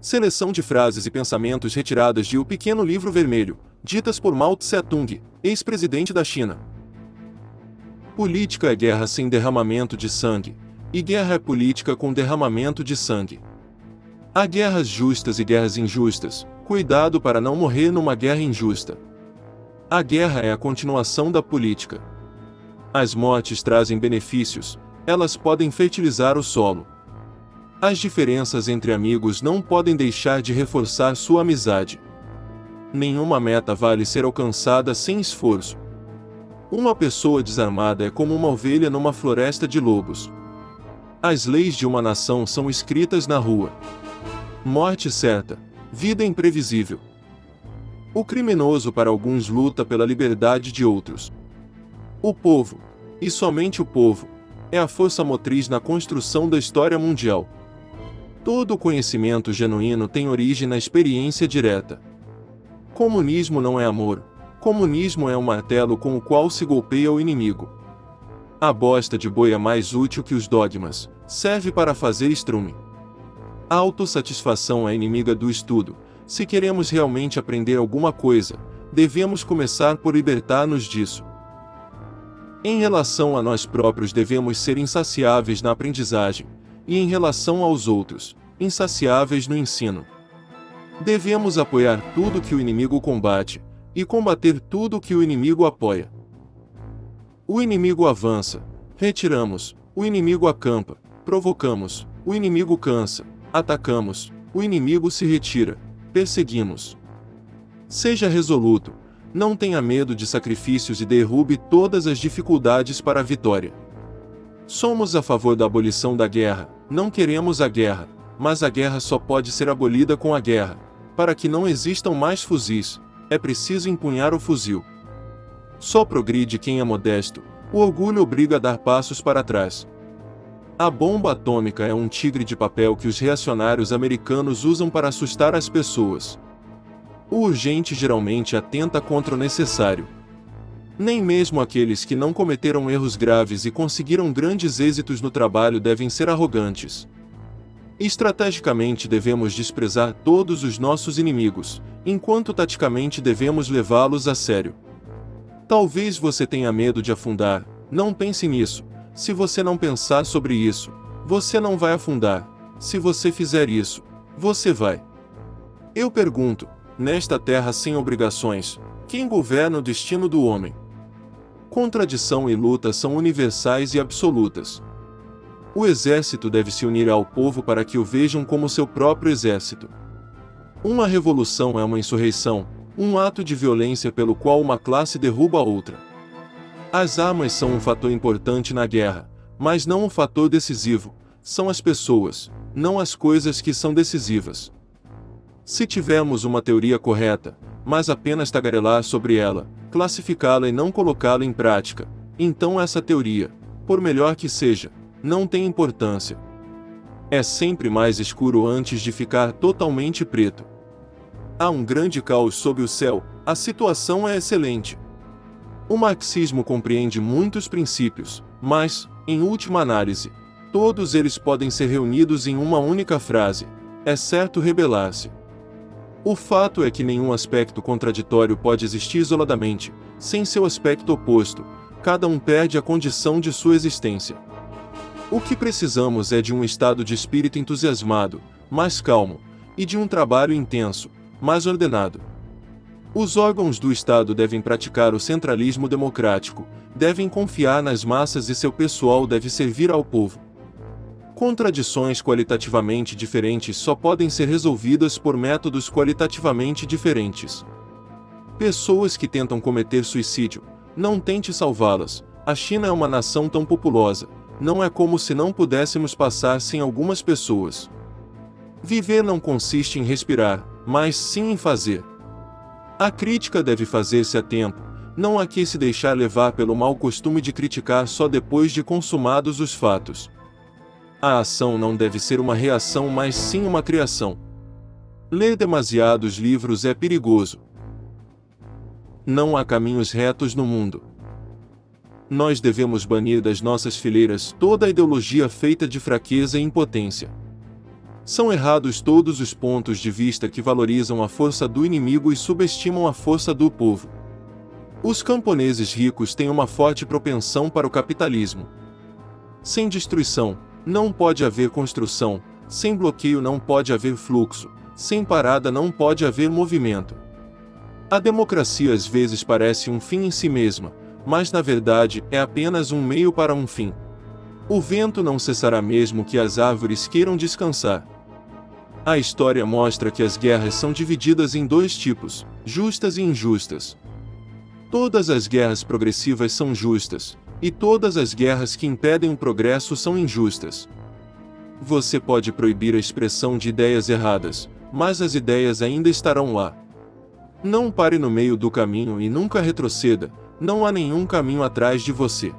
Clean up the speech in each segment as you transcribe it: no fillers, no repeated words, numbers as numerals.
Seleção de frases e pensamentos retiradas de O Pequeno Livro Vermelho, ditas por Mao Tse-tung, ex-presidente da China. Política é guerra sem derramamento de sangue, e guerra é política com derramamento de sangue. Há guerras justas e guerras injustas, cuidado para não morrer numa guerra injusta. A guerra é a continuação da política. As mortes trazem benefícios, elas podem fertilizar o solo. As diferenças entre amigos não podem deixar de reforçar sua amizade. Nenhuma meta vale ser alcançada sem esforço. Uma pessoa desarmada é como uma ovelha numa floresta de lobos. As leis de uma nação são escritas na rua. Morte certa, vida imprevisível. O criminoso para alguns luta pela liberdade de outros. O povo, e somente o povo, é a força motriz na construção da história mundial. Todo conhecimento genuíno tem origem na experiência direta. Comunismo não é amor, comunismo é um martelo com o qual se golpeia o inimigo. A bosta de boi é mais útil que os dogmas, serve para fazer estrume. A autossatisfação é inimiga do estudo. Se queremos realmente aprender alguma coisa, devemos começar por libertar-nos disso. Em relação a nós próprios devemos ser insaciáveis na aprendizagem, e em relação aos outros, insaciáveis no ensino. Devemos apoiar tudo que o inimigo combate, e combater tudo que o inimigo apoia. O inimigo avança, retiramos, o inimigo acampa, provocamos, o inimigo cansa, atacamos, o inimigo se retira, perseguimos. Seja resoluto, não tenha medo de sacrifícios e derrube todas as dificuldades para a vitória. Somos a favor da abolição da guerra, não queremos a guerra, mas a guerra só pode ser abolida com a guerra. Para que não existam mais fuzis, é preciso empunhar o fuzil. Só progride quem é modesto, o orgulho obriga a dar passos para trás. A bomba atômica é um tigre de papel que os reacionários americanos usam para assustar as pessoas. O urgente geralmente atenta contra o necessário. Nem mesmo aqueles que não cometeram erros graves e conseguiram grandes êxitos no trabalho devem ser arrogantes. Estrategicamente devemos desprezar todos os nossos inimigos, enquanto taticamente devemos levá-los a sério. Talvez você tenha medo de afundar, não pense nisso. Se você não pensar sobre isso, você não vai afundar. Se você fizer isso, você vai. Eu pergunto, nesta terra sem obrigações, quem governa o destino do homem? Contradição e luta são universais e absolutas. O exército deve se unir ao povo para que o vejam como seu próprio exército. Uma revolução é uma insurreição, um ato de violência pelo qual uma classe derruba a outra. As armas são um fator importante na guerra, mas não um fator decisivo. São as pessoas, não as coisas que são decisivas. Se tivermos uma teoria correta, mas apenas tagarelar sobre ela, classificá-la e não colocá-la em prática, então essa teoria, por melhor que seja, não tem importância. É sempre mais escuro antes de ficar totalmente preto. Há um grande caos sob o céu, a situação é excelente. O marxismo compreende muitos princípios, mas, em última análise, todos eles podem ser reunidos em uma única frase: é certo rebelar-se. O fato é que nenhum aspecto contraditório pode existir isoladamente, sem seu aspecto oposto. Cada um perde a condição de sua existência. O que precisamos é de um estado de espírito entusiasmado, mais calmo, e de um trabalho intenso, mais ordenado. Os órgãos do Estado devem praticar o centralismo democrático, devem confiar nas massas e seu pessoal deve servir ao povo. Contradições qualitativamente diferentes só podem ser resolvidas por métodos qualitativamente diferentes. Pessoas que tentam cometer suicídio, não tente salvá-las. A China é uma nação tão populosa, não é como se não pudéssemos passar sem algumas pessoas. Viver não consiste em respirar, mas sim em fazer. A crítica deve fazer-se a tempo, não há que se deixar levar pelo mau costume de criticar só depois de consumados os fatos. A ação não deve ser uma reação, mas sim uma criação. Ler demasiados livros é perigoso. Não há caminhos retos no mundo. Nós devemos banir das nossas fileiras toda a ideologia feita de fraqueza e impotência. São errados todos os pontos de vista que valorizam a força do inimigo e subestimam a força do povo. Os camponeses ricos têm uma forte propensão para o capitalismo. Sem destruição, não pode haver construção, sem bloqueio não pode haver fluxo, sem parada não pode haver movimento. A democracia às vezes parece um fim em si mesma, mas na verdade é apenas um meio para um fim. O vento não cessará mesmo que as árvores queiram descansar. A história mostra que as guerras são divididas em dois tipos, justas e injustas. Todas as guerras progressivas são justas, e todas as guerras que impedem o progresso são injustas. Você pode proibir a expressão de ideias erradas, mas as ideias ainda estarão lá. Não pare no meio do caminho e nunca retroceda, não há nenhum caminho atrás de você.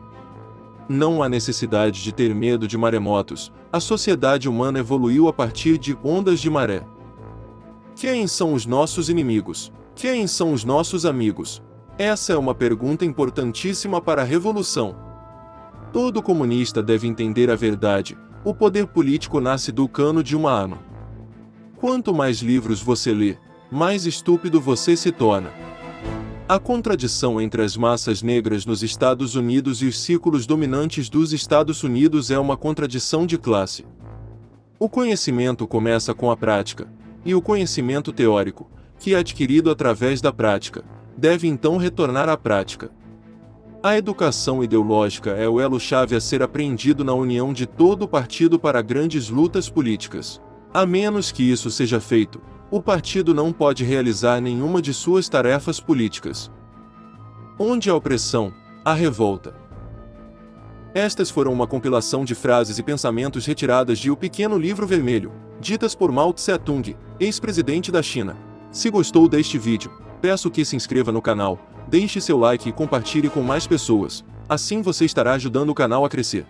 Não há necessidade de ter medo de maremotos, a sociedade humana evoluiu a partir de ondas de maré. Quem são os nossos inimigos? Quem são os nossos amigos? Essa é uma pergunta importantíssima para a revolução. Todo comunista deve entender a verdade: o poder político nasce do cano de uma arma. Quanto mais livros você lê, mais estúpido você se torna. A contradição entre as massas negras nos Estados Unidos e os círculos dominantes dos Estados Unidos é uma contradição de classe. O conhecimento começa com a prática, e o conhecimento teórico, que é adquirido através da prática, deve então retornar à prática. A educação ideológica é o elo-chave a ser apreendido na união de todo o partido para grandes lutas políticas. A menos que isso seja feito, o partido não pode realizar nenhuma de suas tarefas políticas. Onde há opressão, há revolta. Estas foram uma compilação de frases e pensamentos retiradas de O Pequeno Livro Vermelho, ditas por Mao Tse-tung, ex-presidente da China. Se gostou deste vídeo, peço que se inscreva no canal, deixe seu like e compartilhe com mais pessoas, assim você estará ajudando o canal a crescer.